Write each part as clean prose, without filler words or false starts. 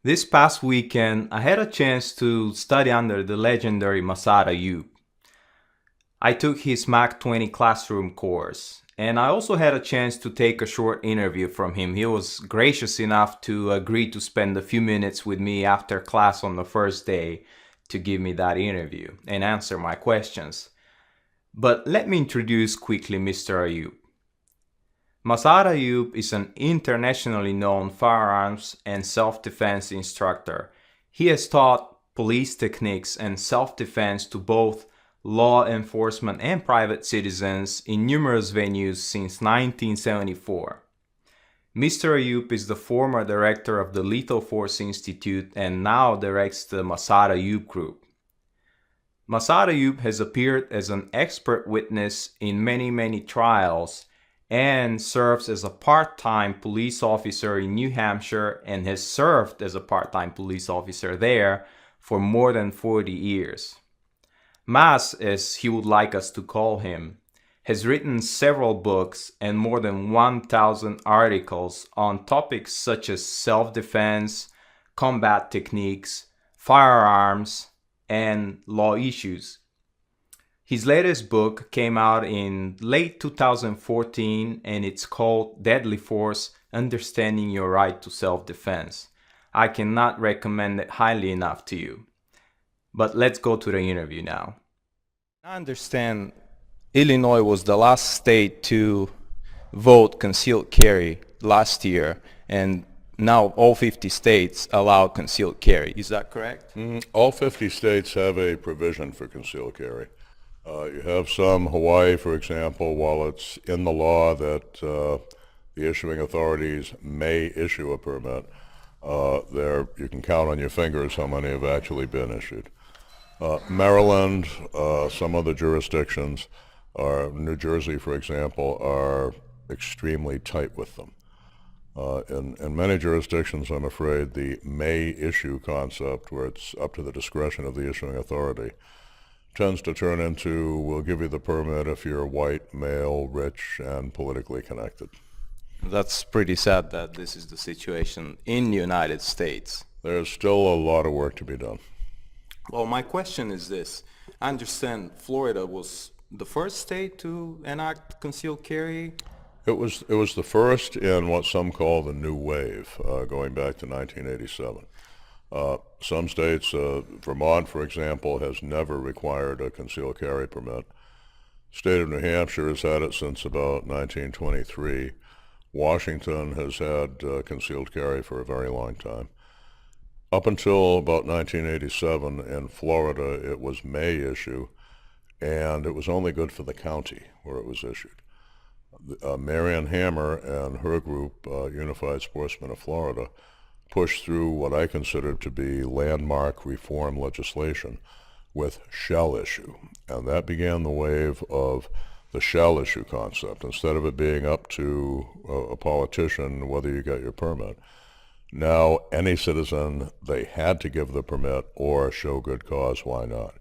This past weekend, I had a chance to study under the legendary Massad Ayoob. I took his Mac 20 classroom course, and I also had a chance to take a short interview from him. He was gracious enough to agree to spend a few minutes with me after class on the first day to give me that interview and answer my questions. But let me introduce quickly Mr. Ayoob. Massad Ayoob is an internationally known firearms and self-defense instructor. He has taught police techniques and self-defense to both law enforcement and private citizens in numerous venues since 1974. Mr. Ayoob is the former director of the Lethal Force Institute and now directs the Massad Ayoob Group. Massad Ayoob has appeared as an expert witness in many trials and serves as a part-time police officer in New Hampshire and has served as a part-time police officer there for more than 40 years. Mas, as he would like us to call him, has written several books and more than 1,000 articles on topics such as self-defense, combat techniques, firearms, and law issues. His latest book came out in late 2014 and it's called Deadly Force: Understanding Your Right to Self-Defense. I cannot recommend it highly enough to you. But let's go to the interview now. I understand Illinois was the last state to vote concealed carry last year, and now all 50 states allow concealed carry. Is that correct? All 50 states have a provision for concealed carry. You have some, Hawaii, for example, while it's in the law that the issuing authorities may issue a permit, there you can count on your fingers how many have actually been issued. Maryland, some other jurisdictions, New Jersey, for example, are extremely tight with them. In many jurisdictions, I'm afraid, the may issue concept, where it's up to the discretion of the issuing authority, tends to turn into, we'll give you the permit if you're white, male, rich, and politically connected. That's pretty sad that this is the situation in the United States. There's still a lot of work to be done. Well, my question is this. I understand Florida was the first state to enact concealed carry. It was the first in what some call the new wave, going back to 1987. Some states, Vermont, for example, has never required a concealed carry permit. State of New Hampshire has had it since about 1923. Washington has had concealed carry for a very long time. Up until about 1987 in Florida, it was may issue, and it was only good for the county where it was issued. Marianne Hammer and her group, Unified Sportsmen of Florida, pushed through what I consider to be landmark reform legislation with shall issue. And that began the wave of the shall issue concept. Instead of it being up to a politician whether you got your permit, now any citizen, they had to give the permit or show good cause, why not?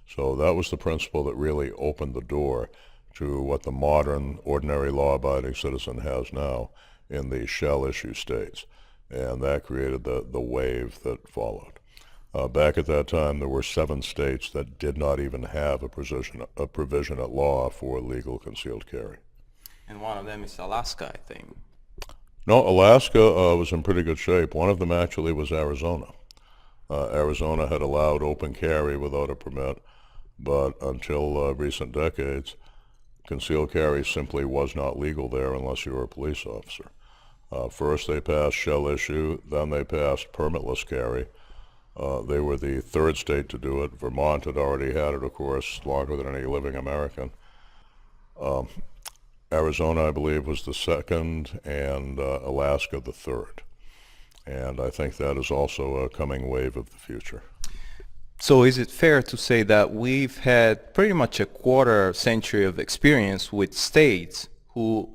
So that was the principle that really opened the door to what the modern, ordinary law-abiding citizen has now in the shall issue states. And that created the wave that followed. Back at that time, there were 7 states that did not even have a provision at law for legal concealed carry. And one of them is Alaska, I think. No, Alaska was in pretty good shape. One of them actually was Arizona. Arizona had allowed open carry without a permit, but until recent decades, concealed carry simply was not legal there unless you were a police officer. First they passed shall issue, then they passed permitless carry. They were the 3rd state to do it. Vermont had already had it, of course, longer than any living American. Arizona, I believe, was the 2nd, and Alaska the 3rd. And I think that is also a coming wave of the future. So is it fair to say that we've had pretty much a quarter century of experience with states who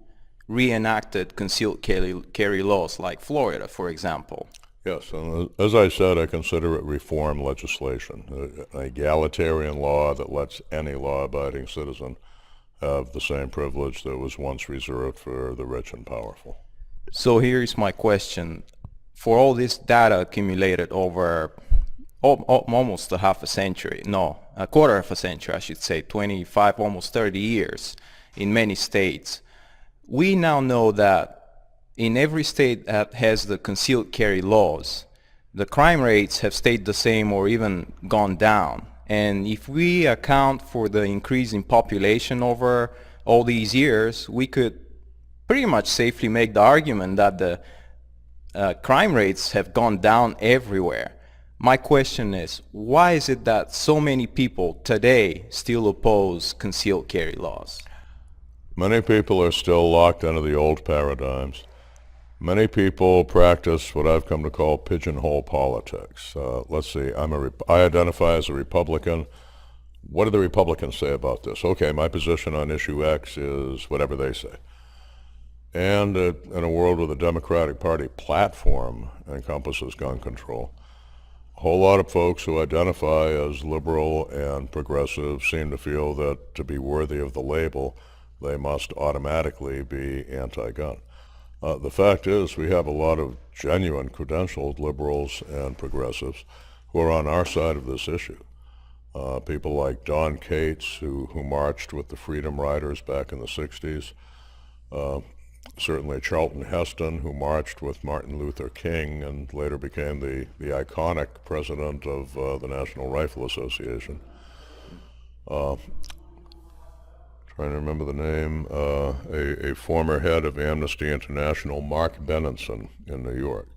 reenacted concealed carry laws, like Florida, for example? Yes, and as I said, I consider it reform legislation, an egalitarian law that lets any law-abiding citizen have the same privilege that was once reserved for the rich and powerful. So here is my question. for all this data accumulated over almost a half a century, no, a quarter of a century, I should say, 25, almost 30 years in many states, we now know that in every state that has the concealed carry laws, the crime rates have stayed the same or even gone down. And if we account for the increase in population over all these years, we could pretty much safely make the argument that the crime rates have gone down everywhere. My question is, why is it that so many people today still oppose concealed carry laws? Many people are still locked into the old paradigms. Many people practice what I've come to call pigeonhole politics. Let's see, I identify as a Republican. What do the Republicans say about this? Okay, my position on issue X is whatever they say. And in a world where the Democratic Party platform encompasses gun control, a whole lot of folks who identify as liberal and progressive seem to feel that to be worthy of the label, they must automatically be anti-gun. The fact is we have a lot of genuine credentialed liberals and progressives who are on our side of this issue. People like Don Cates, who marched with the Freedom Riders back in the 60s. Certainly Charlton Heston, who marched with Martin Luther King and later became the iconic president of the National Rifle Association. Trying to remember the name, a former head of Amnesty International, Mark Benenson in New York,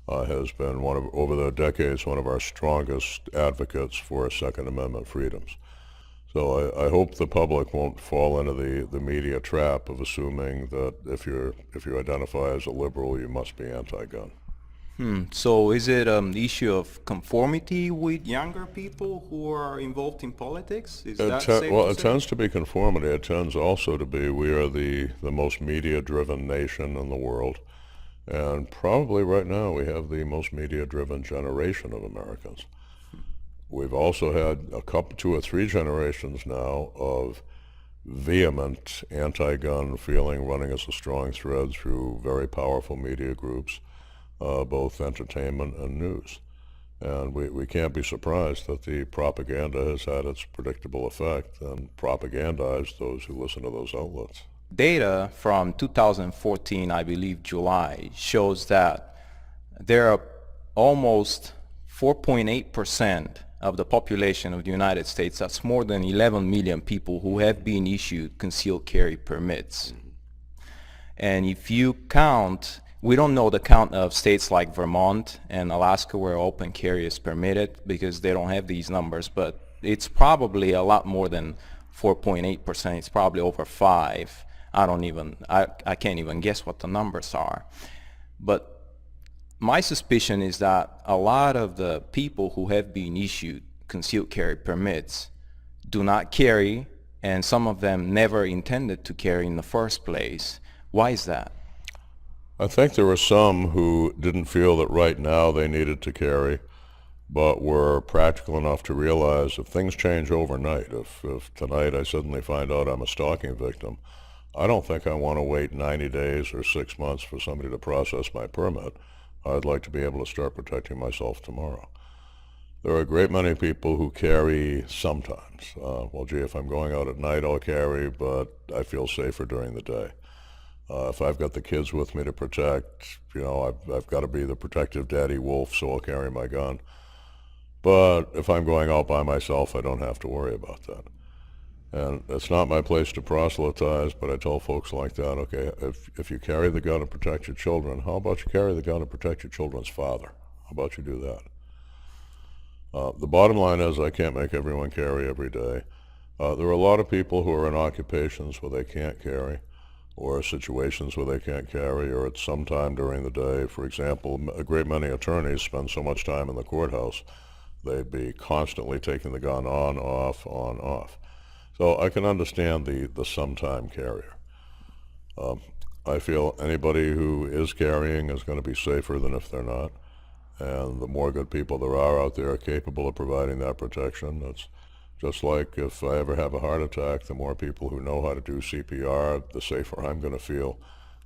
has been over the decades, one of our strongest advocates for Second Amendment freedoms. So I hope the public won't fall into the media trap of assuming that if you identify as a liberal, you must be anti-gun. So is it an issue of conformity with younger people who are involved in politics? Is that safe Well, to it say? tends to be conformity. It tends also to be we are the most media-driven nation in the world. And probably right now we have the most media-driven generation of Americans. We've also had two or three generations now of vehement anti-gun feeling running as a strong thread through very powerful media groups, both entertainment and news. And we can't be surprised that the propaganda has had its predictable effect and propagandized those who listen to those outlets. Data from 2014, I believe July, shows that there are almost 4.8% of the population of the United States, that's more than 11 million people, who have been issued concealed carry permits. And if you count, we don't know the count of states like Vermont and Alaska where open carry is permitted because they don't have these numbers, but it's probably a lot more than 4.8%. It's probably over 5. I can't even guess what the numbers are. But my suspicion is that a lot of the people who have been issued concealed carry permits do not carry, and some of them never intended to carry in the first place. Why is that? I think there were some who didn't feel that right now they needed to carry, but were practical enough to realize if things change overnight, if tonight I suddenly find out I'm a stalking victim, I don't think I want to wait 90 days or 6 months for somebody to process my permit. I'd like to be able to start protecting myself tomorrow. There are a great many people who carry sometimes. Well, gee, if I'm going out at night, I'll carry, but I feel safer during the day. If I've got the kids with me to protect, I've got to be the protective daddy wolf, so I'll carry my gun. But if I'm going out by myself, I don't have to worry about that. And it's not my place to proselytize, but I tell folks like that, okay, if you carry the gun to protect your children, how about you carry the gun to protect your children's father? How about you do that? The bottom line is I can't make everyone carry every day. There are a lot of people who are in occupations where they can't carry, or situations where they can't carry, or at some time during the day. For example, a great many attorneys spend so much time in the courthouse, they'd be constantly taking the gun on, off, on, off. So I can understand the sometime carrier. I feel anybody who is carrying is going to be safer than if they're not. And the more good people there are out there capable of providing that protection, it's just like if I ever have a heart attack, the more people who know how to do CPR, the safer I'm going to feel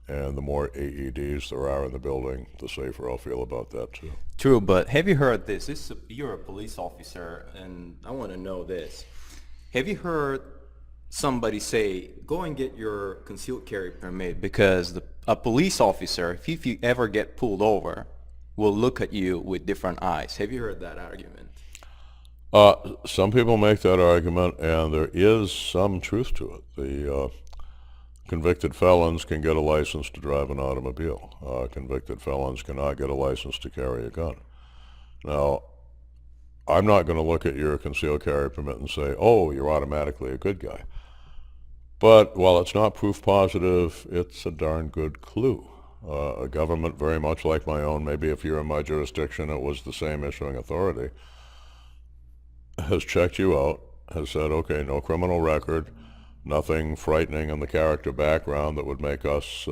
And the more AEDs there are in the building, the safer I'll feel about that too. True, but have you heard this? You're a police officer, and I want to know this. Have you heard somebody say, go and get your concealed carry permit because a police officer, if you ever get pulled over, will look at you with different eyes? Have you heard that argument? Some people make that argument, and there is some truth to it. The convicted felons can get a license to drive an automobile. Convicted felons cannot get a license to carry a gun. Now, I'm not going to look at your concealed carry permit and say, oh, you're automatically a good guy. But while it's not proof positive, it's a darn good clue. A government very much like my own, maybe if you're in my jurisdiction it was the same issuing authority, has checked you out, has said, okay, no criminal record, nothing frightening in the character background that would make us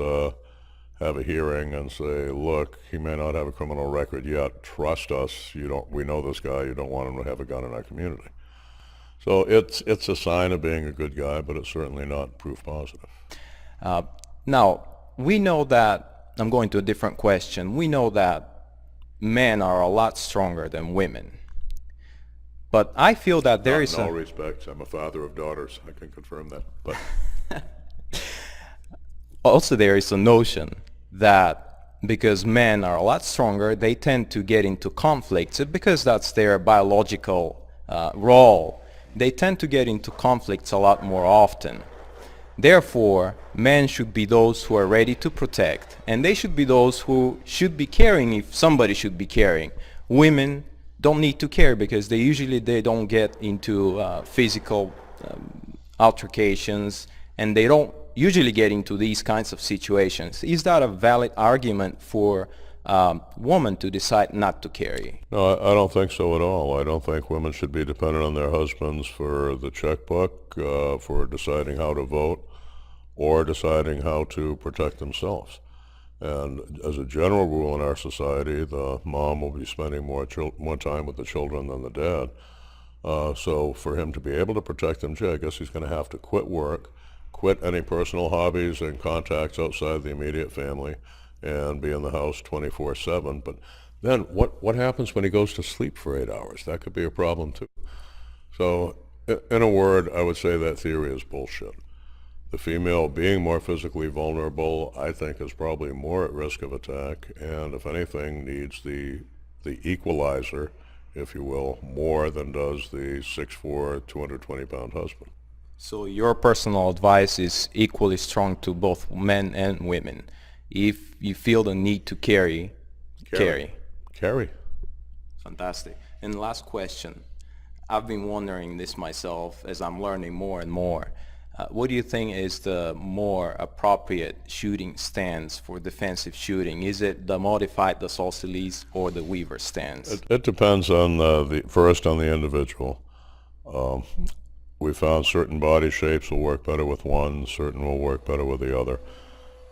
have a hearing and say, look, he may not have a criminal record yet, trust us, we know this guy, you don't want him to have a gun in our community. So it's a sign of being a good guy, but it's certainly not proof positive. Now, we know that, I'm going to a different question, we know that men are a lot stronger than women. But I feel that there is in all respects, I'm a father of daughters, I can confirm that. But also there is a notion that because men are a lot stronger, they tend to get into conflicts because that's their biological role. They tend to get into conflicts a lot more often. Therefore, men should be those who are ready to protect, and they should be those who should be caring if somebody should be caring. Women don't need to care because they don't get into physical altercations, and they don't usually get into these kinds of situations. Is that a valid argument for women to decide not to carry? no, I don't think so at all. I don't think women should be dependent on their husbands for the checkbook, for deciding how to vote, or deciding how to protect themselves. And as a general rule in our society, the mom will be spending more time with the children than the dad. So for him to be able to protect them, I guess he's going to have to quit work, quit any personal hobbies and contacts outside the immediate family, and be in the house 24/7. But then what happens when he goes to sleep for 8 hours? That could be a problem too. So in a word, I would say that theory is bullshit. The female being more physically vulnerable, I think, is probably more at risk of attack, and if anything, needs the equalizer, if you will, more than does the 6'4", 220-pound husband. So your personal advice is equally strong to both men and women. If you feel the need to carry. Carry. Fantastic. And last question. I've been wondering this myself as I'm learning more and more. What do you think is the more appropriate shooting stance for defensive shooting? Is it the modified Dassault Systèmes or the Weaver stance? It depends on first on the individual. We found certain body shapes will work better with one, certain will work better with the other.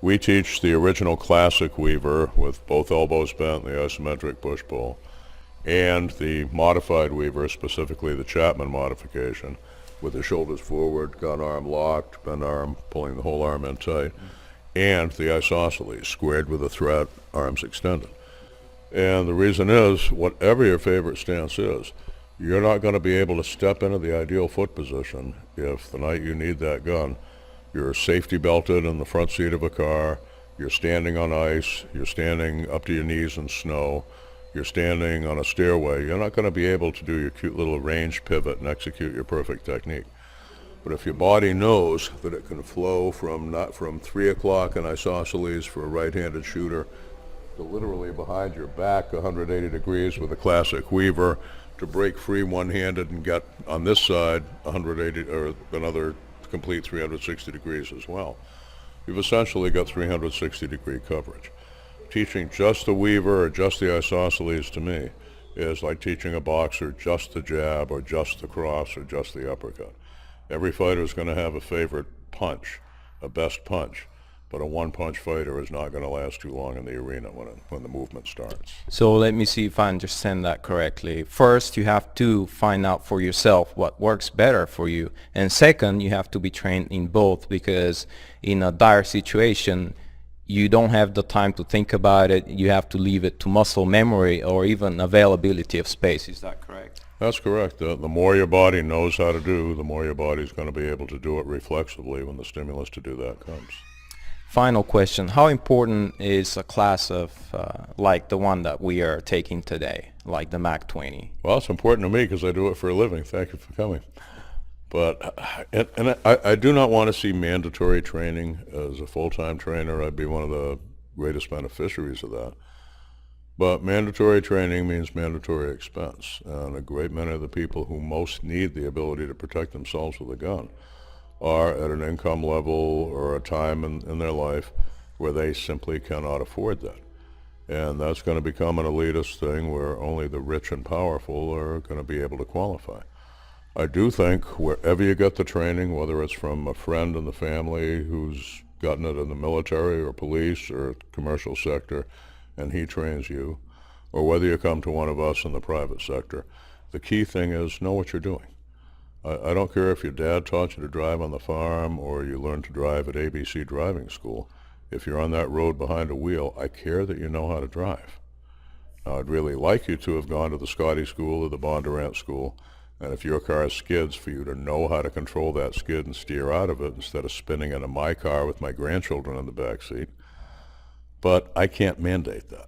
We teach the original classic Weaver with both elbows bent, the isometric push-pull, and the modified Weaver, specifically the Chapman modification, with the shoulders forward, gun arm locked, bent arm, pulling the whole arm in tight, and the isosceles, squared with a thread, arms extended. And the reason is, whatever your favorite stance is, you're not going to be able to step into the ideal foot position if the night you need that gun, you're safety belted in the front seat of a car, you're standing on ice, you're standing up to your knees in snow, you're standing on a stairway. You're not going to be able to do your cute little range pivot and execute your perfect technique. But if your body knows that it can flow from 3 o'clock in isosceles for a right-handed shooter to literally behind your back 180 degrees with a classic Weaver, to break free one-handed and get on this side 180 or another complete 360 degrees as well, you've essentially got 360 degree coverage. Teaching just the Weaver or just the isosceles to me is like teaching a boxer just the jab or just the cross or just the uppercut. Every fighter is going to have a favorite punch, a best punch, but a one-punch fighter is not going to last too long in the arena when the movement starts. So let me see if I understand that correctly. First, you have to find out for yourself what works better for you. And second, you have to be trained in both, because in a dire situation, you don't have the time to think about it. You have to leave it to muscle memory or even availability of space. Is that correct? That's correct. The more your body knows how to do, the more your body's going to be able to do it reflexively when the stimulus to do that comes. Final question. How important is a class of like the one that we are taking today, like the Mach 20? Well, it's important to me because I do it for a living. Thank you for coming. But I do not want to see mandatory training. As a full-time trainer, I'd be one of the greatest beneficiaries of that. But mandatory training means mandatory expense, and a great many of the people who most need the ability to protect themselves with a gun are at an income level or a time in their life where they simply cannot afford that. And that's going to become an elitist thing where only the rich and powerful are going to be able to qualify. I do think wherever you get the training, whether it's from a friend in the family who's gotten it in the military or police or commercial sector, and he trains you, or whether you come to one of us in the private sector, the key thing is know what you're doing. I don't care if your dad taught you to drive on the farm or you learned to drive at ABC driving school. If you're on that road behind a wheel, I care that you know how to drive. Now, I'd really like you to have gone to the Scotty School or the Bondurant School, and if your car skids, for you to know how to control that skid and steer out of it instead of spinning into my car with my grandchildren in the back seat. But I can't mandate that,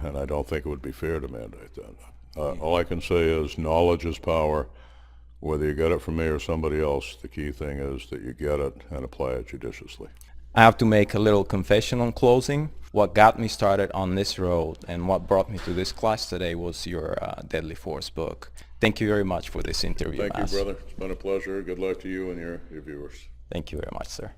and I don't think it would be fair to mandate that. All I can say is knowledge is power. Whether you get it from me or somebody else, the key thing is that you get it and apply it judiciously. I have to make a little confession on closing. What got me started on this road and what brought me to this class today was your Deadly Force book. Thank you very much for this interview, Thank Mass. you, brother. It's been a pleasure. Good luck to you and your viewers. Thank you very much, sir.